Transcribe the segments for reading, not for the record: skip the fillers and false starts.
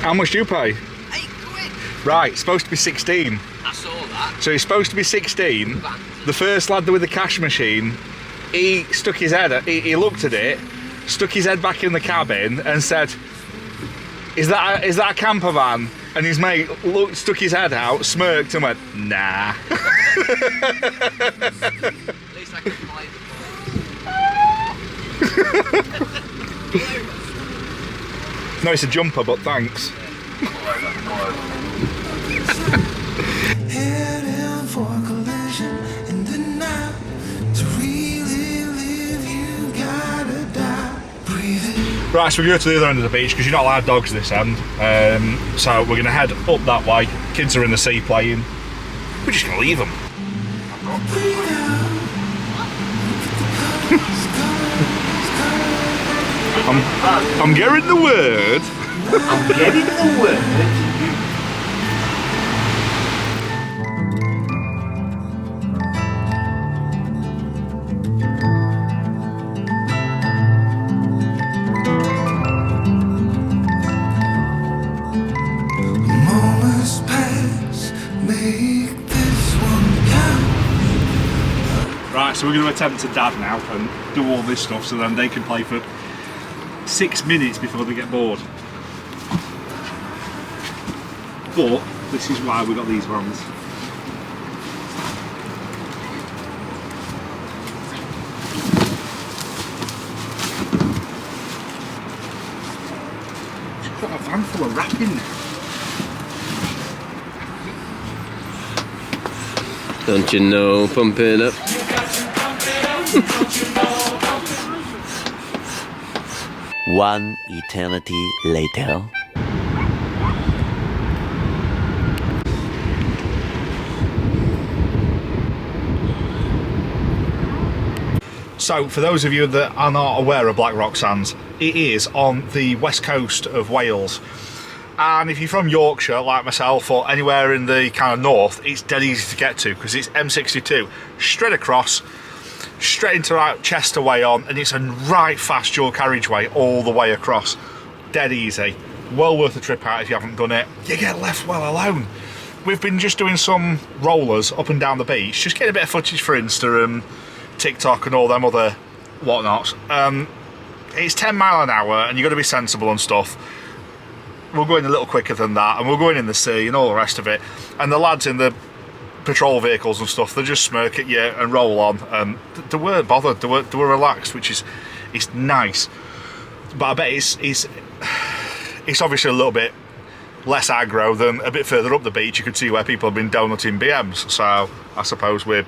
How much do you pay? £8. Right, it's supposed to be 16. I saw that. So he's supposed to be 16. The first lad with the cash machine, he stuck his head, he looked at it, stuck his head back in the cabin and said, is that a camper van? And his mate stuck his head out, smirked and went, nah. At least I can fly the No, it's a jumper, but thanks. Heading for a collision in the night. To really live, you gotta die. Breathing. Right, so we go to the other end of the beach because you're not allowed dogs this end. So we're going to head up that way. Kids are in the sea playing. We're just going to leave them. I'm getting the word. I'm getting the word. Moments pass, make this one count. Right, so we're going to attempt to dab now and do all this stuff so then they can play for 6 minutes before they get bored. But this is why we got these vans. We've got a van full of wrapping now. Don't you know, pump it up. One eternity later. So, for those of you that are not aware of Black Rock Sands, it is on the west coast of Wales. And if you're from Yorkshire, like myself, or anywhere in the kind of north, it's dead easy to get to because it's M62, straight across, straight into like Chester way on, and it's a right fast dual carriageway all the way across. Dead easy. Well worth a trip out if you haven't done it. You get left well alone. We've been just doing some rollers up and down the beach, just getting a bit of footage for Insta and TikTok and all them other whatnots. It's 10 mile an hour and you've got to be sensible and stuff. We're going a little quicker than that and we're going in the sea and all the rest of it. And the lads in the patrol vehicles and stuff, they just smirk at you and roll on. They weren't bothered, they were relaxed, which is nice. But I bet it's obviously a little bit less aggro than a bit further up the beach. You could see where people have been donutting BMs, so I suppose we're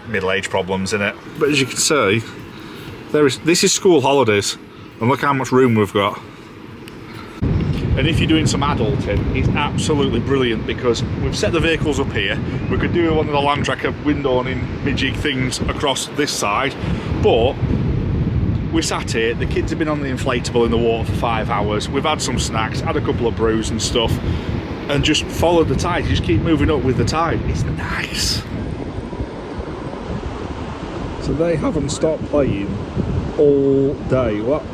middle-age problems in it. But as you can see, this is school holidays and look how much room we've got. And if you're doing some adulting, it's absolutely brilliant because we've set the vehicles up here. We could do one of the Land Tracker windowing mid-jig things across this side, but we sat here, the kids have been on the inflatable in the water for 5 hours. We've had some snacks, had a couple of brews and stuff, and just followed the tide. You just keep moving up with the tide. It's nice. So they haven't stopped playing all day. What?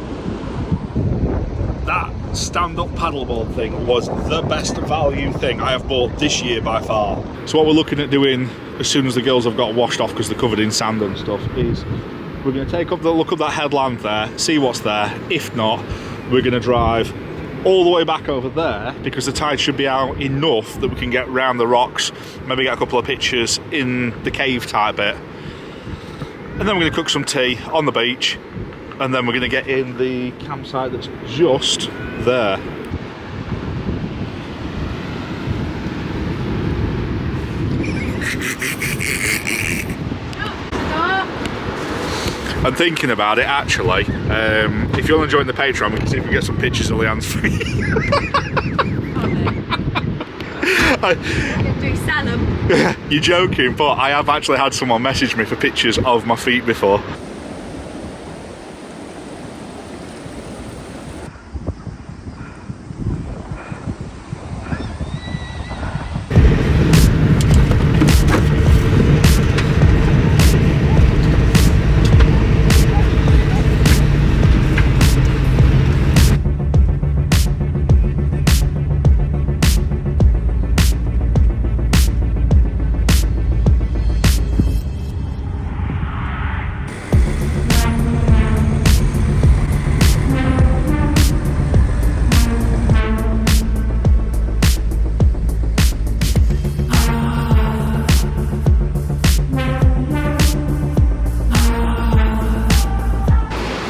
That stand-up paddleboard thing was the best value thing I have bought this year by far. So what we're looking at doing as soon as the girls have got washed off because they're covered in sand and stuff is we're going to take up the look at that headland there, see what's there. If not, we're going to drive all the way back over there because the tide should be out enough that we can get round the rocks, maybe get a couple of pictures in the cave type bit. And then we're going to cook some tea on the beach, and then we're going to get in the campsite that's just there. I'm thinking about it actually. If you're enjoying the Patreon, we can see if we can get some pictures of Leanne's feet. Do Salem. You're joking, but I have actually had someone message me for pictures of my feet before.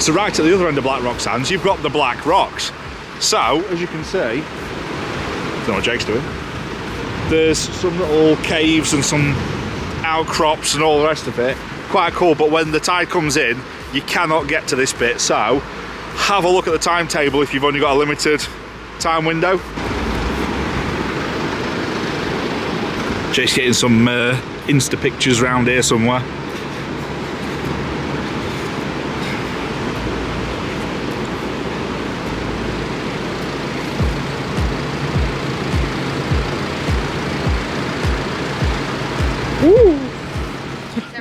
So right at the other end of Black Rock Sands, you've got the Black Rocks. So, as you can see, I don't know what Jake's doing, there's some little caves and some outcrops and all the rest of it. Quite cool, but when the tide comes in, you cannot get to this bit. So, have a look at the timetable if you've only got a limited time window. Jake's getting some Insta pictures around here somewhere.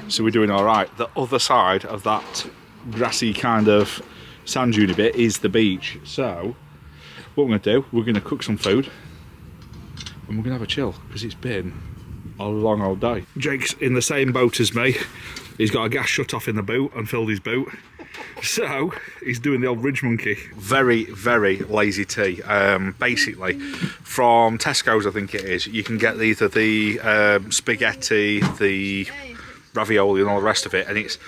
So we're doing all right. The other side of that grassy kind of sand dune bit is the beach. So what we're going to do, we're going to cook some food and we're going to have a chill because it's been a long old day. Jake's in the same boat as me. He's got a gas shut off in the boot and filled his boot. So he's doing the old ridge monkey. Very, very lazy tea. Basically, from Tesco's, I think it is, you can get either the spaghetti, the ravioli and all the rest of it, and it's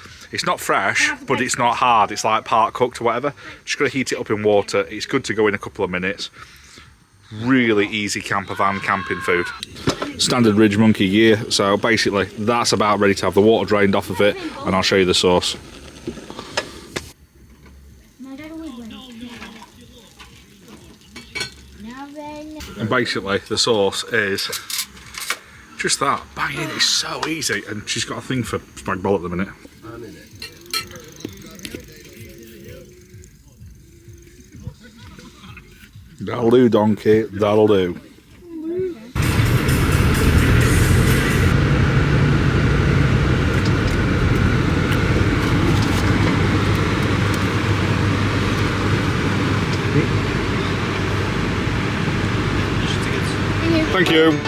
not fresh, but it's not hard. It's like part cooked or whatever. Just got to heat it up in water. It's good to go in a couple of minutes. Really easy camper van camping food. Standard ridge monkey gear. So basically, that's about ready to have the water drained off of it, and I'll show you the sauce. And basically, the sauce is just that. Bang in, it's so easy. And she's got a thing for spag bol at the minute. That'll do, donkey, that'll do. Thank you.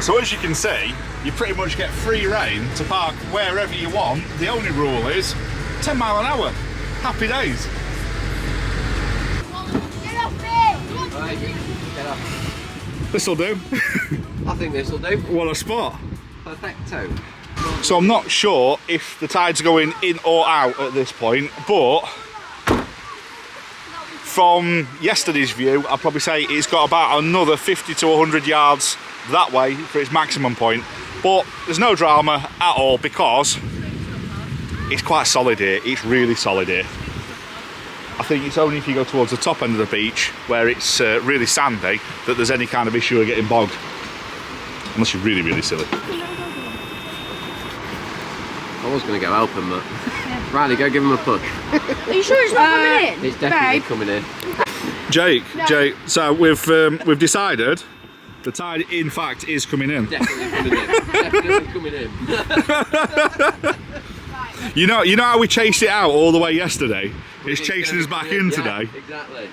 So as you can see, you pretty much get free rein to park wherever you want. The only rule is 10 mile an hour. Happy days. Get off me! Get off. This'll do. I think this will do. What a spot. Perfecto. So I'm not sure if the tide's going in or out at this point, but from yesterday's view, I'd probably say it's got about another 50 to 100 yards that way for its maximum point. But there's no drama at all because it's quite solid here. It's really solid here. I think it's only if you go towards the top end of the beach where it's really sandy that there's any kind of issue of getting bogged. Unless you're really, really silly. I was going to go help him, but... Riley, go give him a push. Are you sure it's not coming in? It's definitely coming in. Jake, so we've decided the tide, in fact, is coming in. Definitely coming in. Definitely coming in. You know how we chased it out all the way yesterday? It's chasing us back in today. Exactly.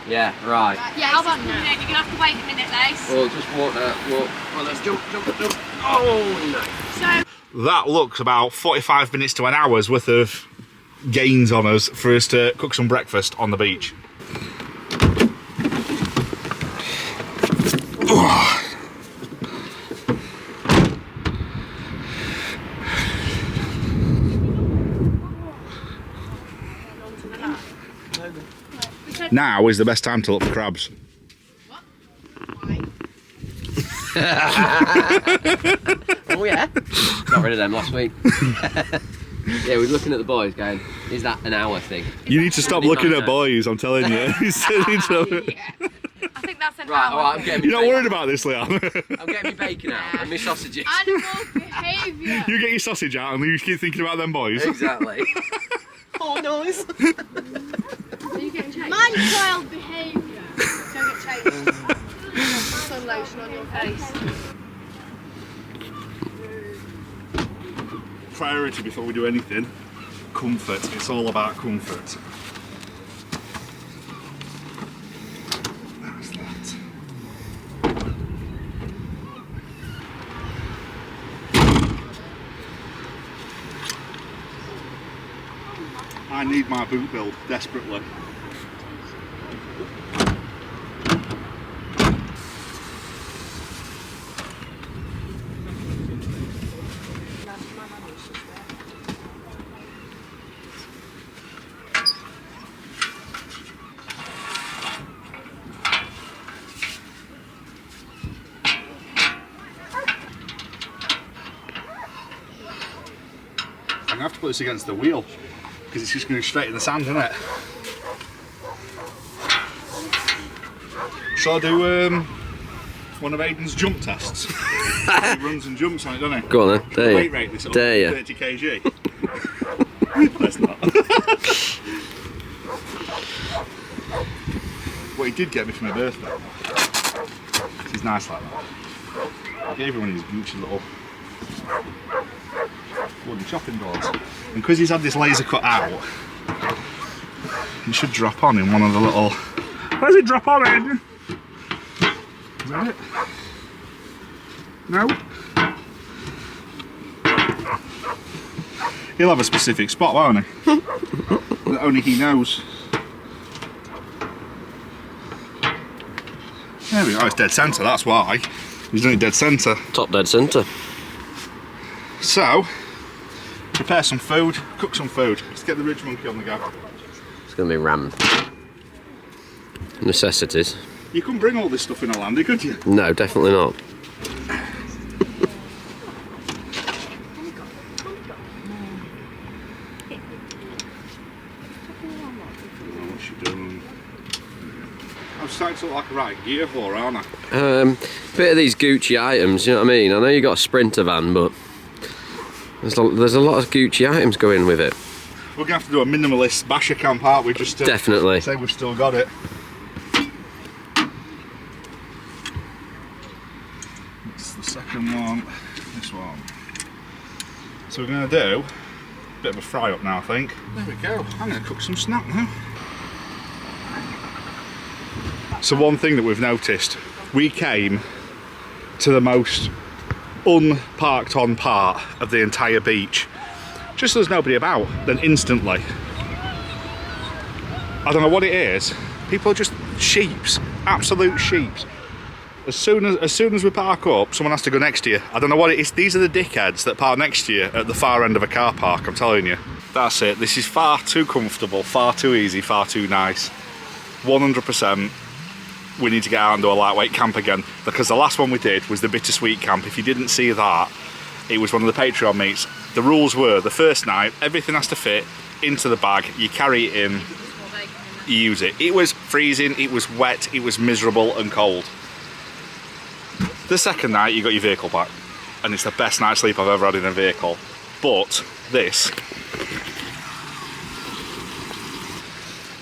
Yeah, right. Yeah, how about now? You're gonna have to wait a minute, Lace. Well, just walk. Well, let's jump. Oh, no. So, That looks about 45 minutes to an hour's worth of gains on us for us to cook some breakfast on the beach. Now is the best time to look for crabs. Oh yeah? Got rid of them last week. Yeah, we're looking at the boys going, is that an hour thing? You need to stop looking at boys, I'm telling you. I think that's an Right, hour. alright, I'm getting You're not worried about this, Leon. I'm getting my bacon out and my sausages. Animal behaviour. You get your sausage out and you keep thinking about them boys. Exactly. Oh, nice. Are you getting changed? Man child behaviour. Don't get changed. lotion on your face. Priority before we do anything, comfort. It's all about comfort. That's that. I need my boot build desperately. I'm gonna have to put this against the wheel because it's just going straight in the sand, isn't it? Shall I do one of Aiden's jump tests? He runs and jumps on it, doesn't he? Go on then. Dare you? Weight rate this up. Dare you? 30 kg. Let's not. What he did get me for my birthday. He's nice like that. I gave him one of his Gucci little wooden chopping boards. And because he's had this laser cut out, it should drop on in one of the little... Where's it drop on in? Is that it? No? He'll have a specific spot, won't he? That only he knows. There we go, it's dead centre, that's why. He's doing it dead centre. Top dead centre. So, prepare some food, cook some food. Let's get the ridge monkey on the go. It's going to be rammed. Necessities. You couldn't bring all this stuff in a landy, could you? No, definitely not. What's she doing? I'm starting to look like a right gear whore, aren't I? Bit of these Gucci items, you know what I mean? I know you got a Sprinter van, but there's a lot of Gucci items going with it. We're going to have to do a minimalist basher camp, aren't we? Just to Definitely. say we've still got it. It's the second one, this one. So we're going to do a bit of a fry up now, I think. There we go. I'm going to cook some snap now. So one thing that we've noticed, we came to the most unparked on part of the entire beach. Just so there's nobody about, then instantly, I don't know what it is, people are just sheeps, absolute sheeps. As soon as we park up, someone has to go next to you. I don't know what it is. These are the dickheads that park next to you at the far end of a car park, I'm telling you. That's it. This is far too comfortable, far too easy, far too nice. 100%. We need to get out and do a lightweight camp again, because the last one we did was the bittersweet camp. If you didn't see that, it was one of the Patreon meets. The rules were, the first night, everything has to fit into the bag, you carry it in, you use it. It was freezing, it was wet, it was miserable and cold. The second night, you got your vehicle back, and it's the best night's sleep I've ever had in a vehicle. But this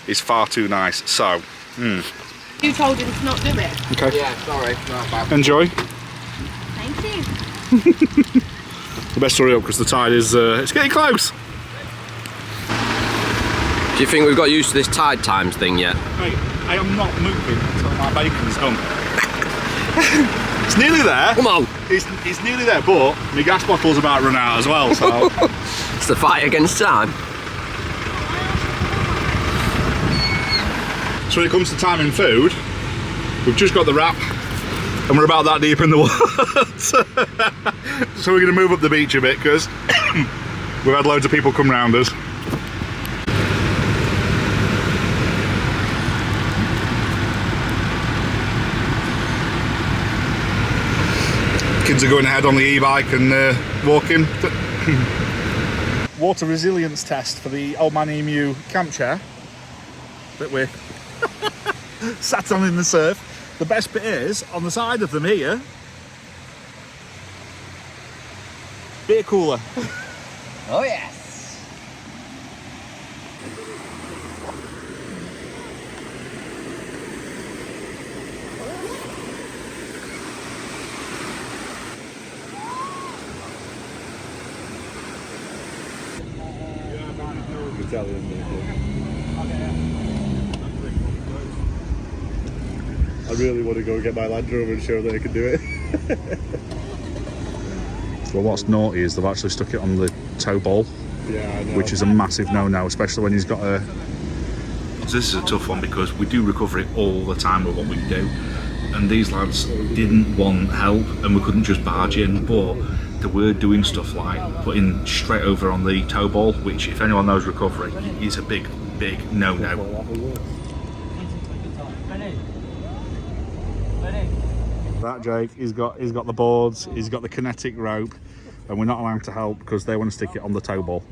is far too nice, so... You told him to not do it. Okay. Yeah, sorry, not bad. Enjoy. Thank you. The best hurry up because the tide is it's getting close. Do you think we've got used to this tide times thing yet? Mate, I am not moving until my bacon's done. It's nearly there. Come on! It's nearly there, but my gas bottle's about run out as well, so... It's the fight against time. So when it comes to timing food, we've just got the wrap and we're about that deep in the water. So we're going to move up the beach a bit because we've had loads of people come round us. Kids are going ahead on the e-bike and walking. Water resilience test for the Old Man Emu camp chair that we're sat on in the surf. The best bit is, on the side of them here, beer cooler. Oh yes! I really want to go and get my Land Rover and show that I can do it. Well, what's naughty is they've actually stuck it on the tow ball, Yeah, I know. which is a massive no-no, especially when he's got a... So this is a tough one because we do recover it all the time with what we do, and these lads didn't want help and we couldn't just barge in, but they were doing stuff like putting straight over on the tow ball, which if anyone knows recovery is a big no-no. That Jake, he's got the boards, he's got the kinetic rope, and we're not allowed to help because they want to stick it on the tow ball.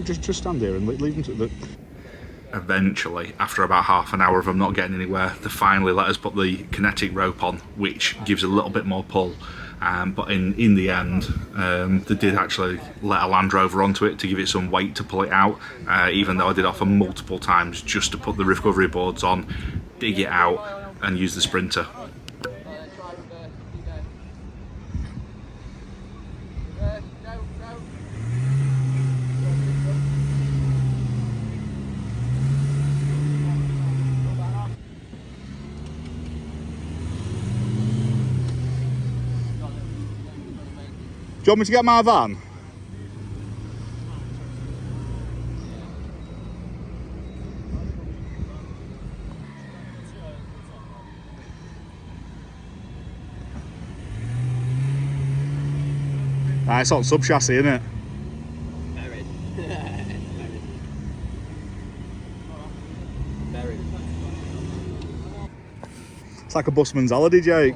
Just stand here and leave them to the... Eventually, after about half an hour of them not getting anywhere, they finally let us put the kinetic rope on, which gives a little bit more pull. But in the end, they did actually let a Land Rover onto it to give it some weight to pull it out, even though I did offer multiple times just to put the recovery boards on, dig it out and use the Sprinter. Do you want me to get my van? It's on sub chassis, isn't it? Buried. Buried. It's like a busman's holiday, Jake.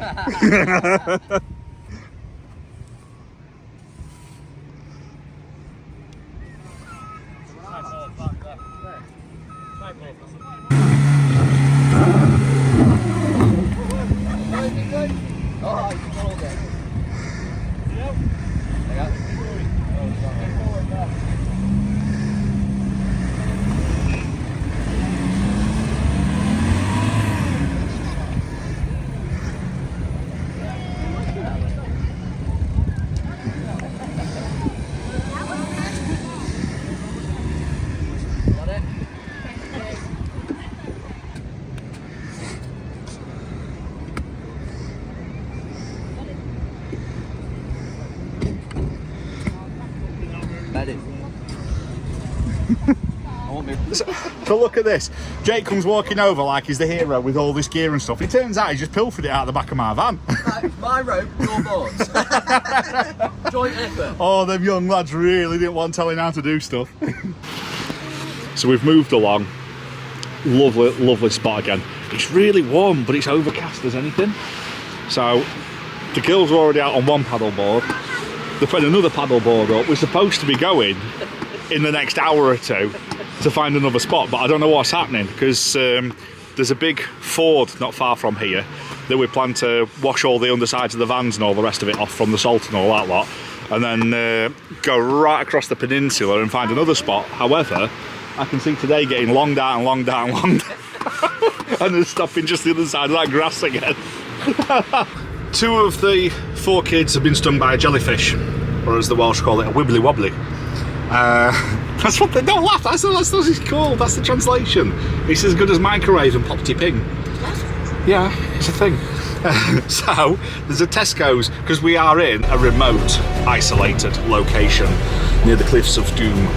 So look at this. Jake comes walking over like he's the hero with all this gear and stuff. It turns out he just pilfered it out of the back of my van. It's my rope, your boards. Joint effort. Oh, them young lads really didn't want telling how to do stuff. So we've moved along. Lovely spot again. It's really warm, but it's overcast as anything. So the girls are already out on one paddle board. They put another paddle board up. We're supposed to be going in the next hour or two to find another spot, but I don't know what's happening because there's a big ford not far from here that we plan to wash all the undersides of the vans and all the rest of it off from the salt and all that lot, and then go right across the peninsula and find another spot. However, I can see today getting long down and then stopping just the other side of that grass again. 2 of the 4 kids have been stung by a jellyfish, or as the Welsh call it, a wibbly wobbly. That's what they don't laugh. That's what it's called. That's the translation. It's as good as microwave and poppy ping. Yeah, it's a thing. So there's a Tesco's because we are in a remote, isolated location near the Cliffs of Doom.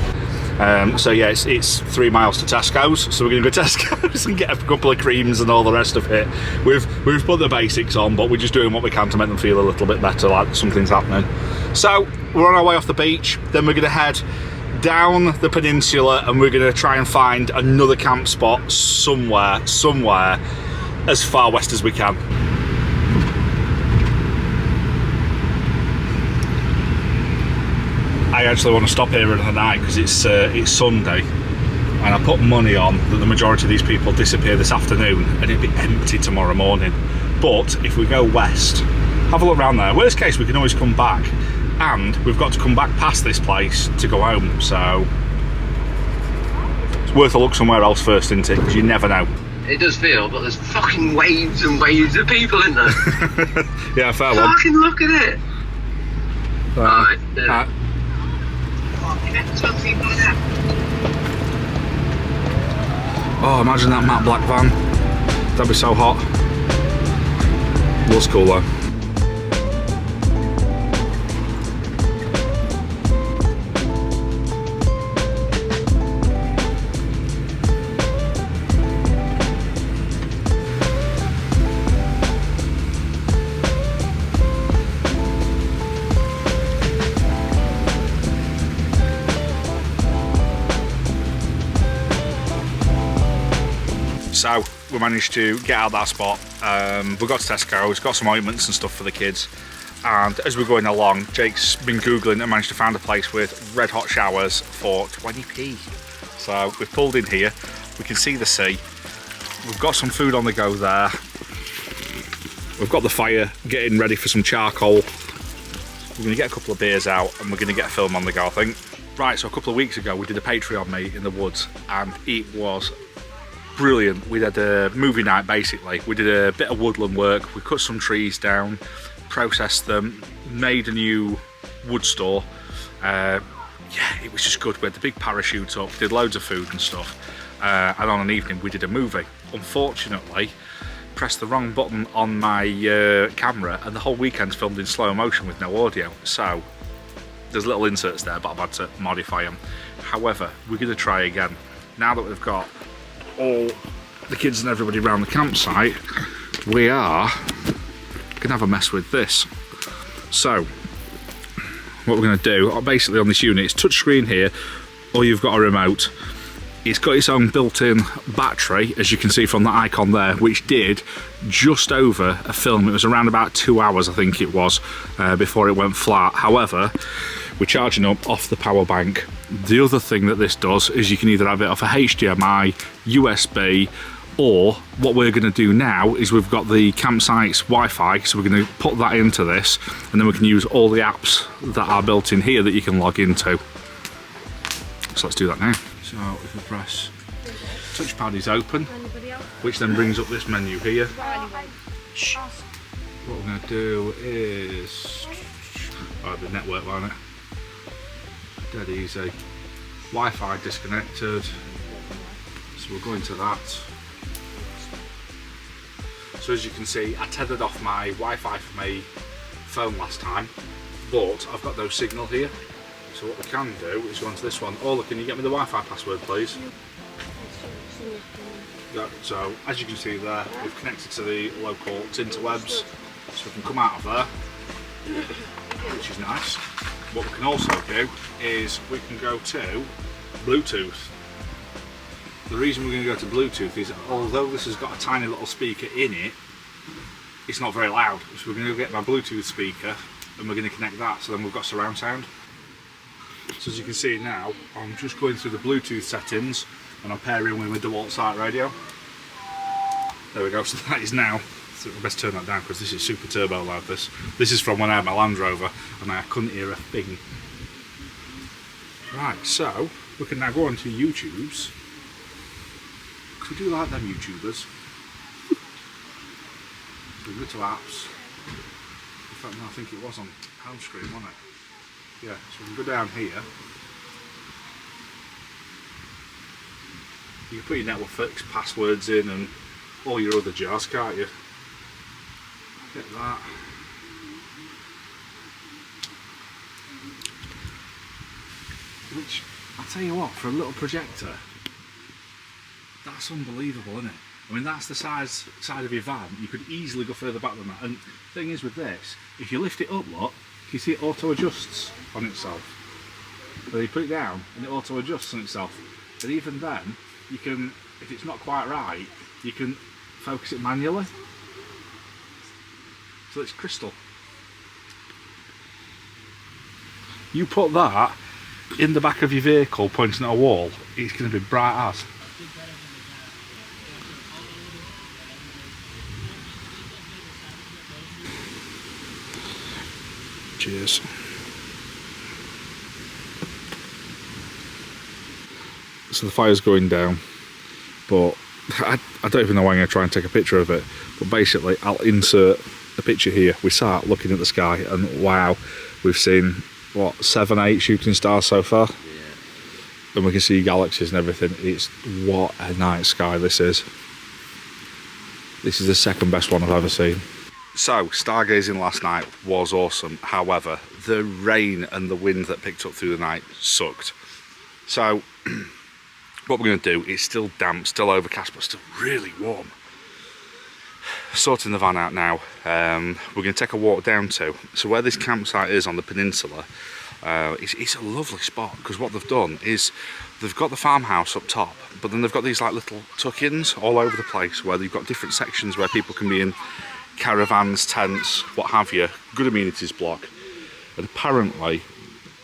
So yeah, it's 3 miles to Tesco's. So we're going to go to Tesco's and get a couple of creams and all the rest of it. We've put the basics on, but we're just doing what we can to make them feel a little bit better, like something's happening. So we're on our way off the beach. Then we're going to head down the peninsula and we're going to try and find another camp spot somewhere as far west as we can. I actually want to stop here in the night because it's Sunday, and I put money on that the majority of these people disappear this afternoon and it'll be empty tomorrow morning. But if we go west, have a look around there. Worst case, we can always come back and we've got to come back past this place to go home, so it's worth a look somewhere else first, isn't it? Because you never know. It does feel, but there's fucking waves and waves of people in there. Yeah, fair one. Fucking look at it. Alright. Oh, imagine that matte black van. That'd be so hot. Looks cool though. So we managed to get out of that spot. We got to Tesco's, got some ointments and stuff for the kids, and as we're going along, Jake's been googling and managed to find a place with red hot showers for 20p. So we've pulled in here, we can see the sea, we've got some food on the go there, we've got the fire getting ready for some charcoal, we're going to get a couple of beers out and we're going to get a film on the go, I think. Right, so a couple of weeks ago we did a Patreon meet in the woods and it was brilliant. We had a movie night basically. We did a bit of woodland work, we cut some trees down, processed them, made a new wood store. Yeah, it was just good. We had the big parachute up, did loads of food and stuff, and on an evening we did a movie. Unfortunately, pressed the wrong button on my camera and the whole weekend's filmed in slow motion with no audio, so there's little inserts there, but I've had to modify them. However, we're going to try again. Now that we've got all the kids and everybody around the campsite, we are going to have a mess with this. So what we're going to do, basically on this unit, it's touchscreen here, or you've got a remote. It's got its own built-in battery, as you can see from the icon there, which did just over a film. It was around about 2 hours, I think it was, before it went flat. However, we're charging up off the power bank. The other thing that this does is you can either have it off a HDMI, USB, or what we're going to do now is we've got the campsite's Wi-Fi, so we're going to put that into this, and then we can use all the apps that are built in here that you can log into. So let's do that now. So if we press touchpad is open, which then brings up this menu here. What we're going to do is the network line it. Dead easy. Wi-Fi disconnected. So we'll go into that. So as you can see, I tethered off my Wi-Fi for my phone last time, but I've got no signal here. So what we can do is go onto this one. Ola, can you get me the Wi-Fi password, please? Yeah, so as you can see there, we've connected to the local interwebs, so we can come out of there, which is nice. What we can also do is we can go to Bluetooth. The reason we're going to go to Bluetooth is, although this has got a tiny little speaker in it, it's not very loud. So we're going to get my Bluetooth speaker and we're going to connect that, so then we've got surround sound. So as you can see now, I'm just going through the Bluetooth settings and I'm pairing with the DeWalt site radio. There we go, so that is now. So I best turn that down because this is super turbo loud. This is from when I had my Land Rover and I couldn't hear a thing. Right, so we can now go on to YouTube's. Because we do like them YouTubers. So we go to apps. In fact, no, I think it was on home screen, wasn't it? Yeah, so we can go down here. You can put your network fixed passwords in and all your other jars, can't you? Get that. Which, I'll tell you what, for a little projector, that's unbelievable, isn't it? I mean, that's the side of your van. You could easily go further back than that. And the thing is with this, if you lift it up, look, you see it auto adjusts on itself. So you put it down and it auto adjusts on itself. But even then, you can, if it's not quite right, you can focus it manually. So it's crystal. You put that in the back of your vehicle pointing at a wall, it's going to be bright as. Cheers. So the fire's going down, but I don't even know why I'm going to try and take a picture of it. But basically, I'll insert a picture here. We sat looking at the sky, and wow, we've seen, what, 7, 8 shooting stars so far? Yeah. And we can see galaxies and everything. It's, what a night sky this is. This is the second best one I've ever seen. So, stargazing last night was awesome. However, the rain and the wind that picked up through the night sucked. So, what we're going to do, it's still damp, still overcast, but still really warm. Sorting the van out now. We're going to take a walk down to, so where this campsite is on the peninsula, it's a lovely spot, because what they've done is they've got the farmhouse up top, but then they've got these like little tuck-ins all over the place where they've got different sections where people can be in caravans, tents, what have you, good amenities block. And apparently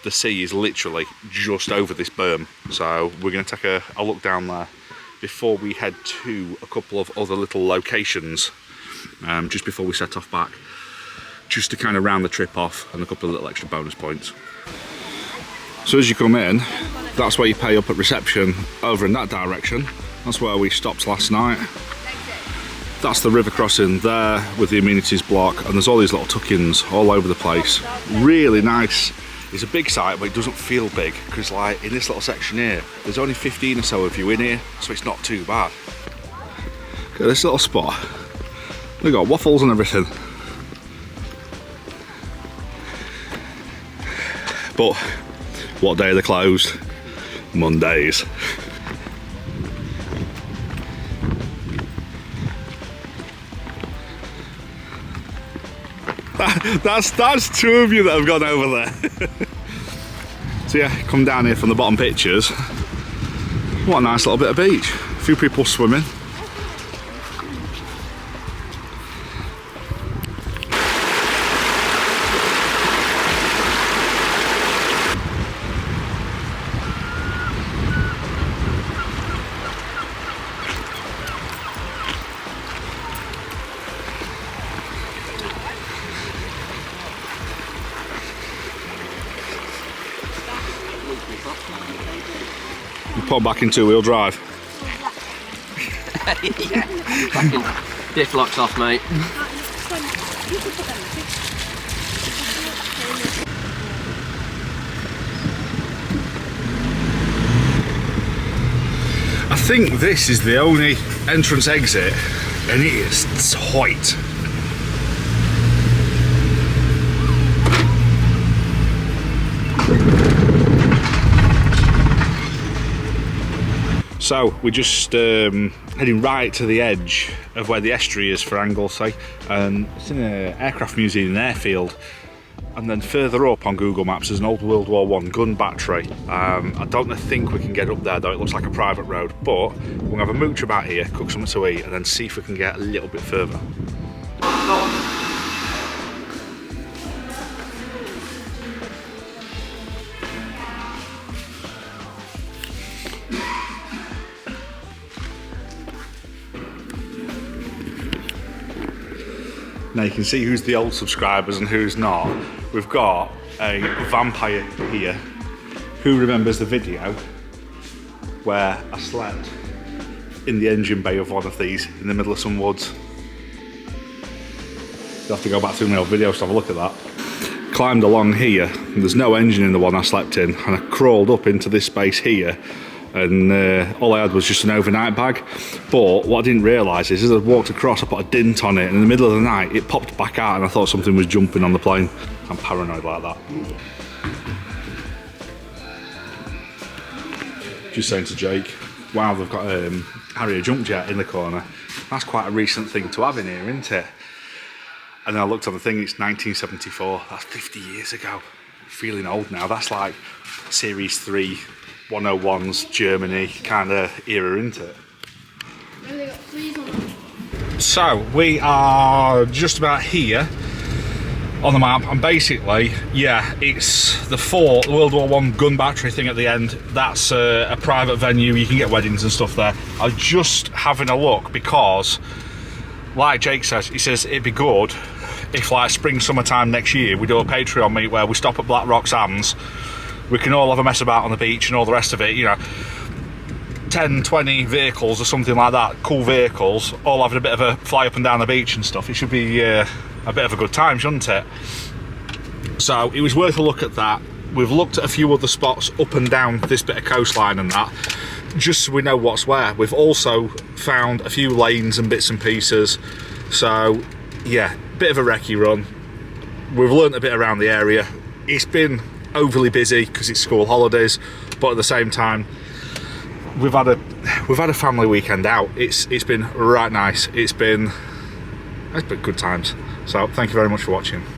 the sea is literally just over this berm, so we're going to take a look down there before we head to a couple of other little locations, just before we set off back, just to kind of round the trip off, and a couple of little extra bonus points. So as you come in, that's where you pay up at reception. Over in that direction, that's where we stopped last night. That's the river crossing there with the amenities block, and there's all these little tuck-ins all over the place. Really nice. It's a big site, but it doesn't feel big, because like in this little section here, there's only 15 or so of you in here, so it's not too bad. Look at this little spot. We've got waffles and everything. But what day are they closed? Mondays. That's 2 of you that have gone over there. So yeah, come down here from the bottom pictures. What a nice little bit of beach. A few people swimming. Put back in 2-wheel drive. Yeah. Fucking diff locks off, mate. I think this is the only entrance exit, and it is tight. So we're just heading right to the edge of where the estuary is for Anglesey, and it's in an aircraft museum and airfield. And then further up on Google Maps there's an old World War I gun battery. I don't think we can get up there though, it looks like a private road, but we'll have a mooch about here, cook something to eat, and then see if we can get a little bit further. Now you can see who's the old subscribers and who's not. We've got a vampire here who remembers the video where I slept in the engine bay of one of these in the middle of some woods. You'll have to go back to my old videos to have a look at that. Climbed along here, and there's no engine in the one I slept in, and I crawled up into this space here, and all I had was just an overnight bag. But what I didn't realise is as I walked across I put a dint on it, and in the middle of the night it popped back out and I thought something was jumping on the plane. I'm paranoid like that. Just saying to Jake, wow, they've got Harrier jump jet in the corner. That's quite a recent thing to have in here, isn't it? And then I looked on the thing, it's 1974, that's 50 years ago. Feeling old now, that's like Series 3 101s Germany kind of era, isn't it? So we are just about here on the map, and basically, yeah, it's the World War I gun battery thing at the end. That's a private venue, you can get weddings and stuff there. I'm just having a look because, like Jake says, he says it'd be good if like spring, summertime next year we do a Patreon meet where we stop at Black Rock Sands. We can all have a mess about on the beach and all the rest of it, you know. 10, 20 vehicles or something like that, cool vehicles, all having a bit of a fly up and down the beach and stuff, it should be a bit of a good time, shouldn't it? So it was worth a look at that. We've looked at a few other spots up and down this bit of coastline and that, just so we know what's where. We've also found a few lanes and bits and pieces. So yeah, bit of a recce run. We've learnt a bit around the area. It's been overly busy because it's school holidays, but at the same time we've had a family weekend out. It's been right nice. It's been good times. So thank you very much for watching.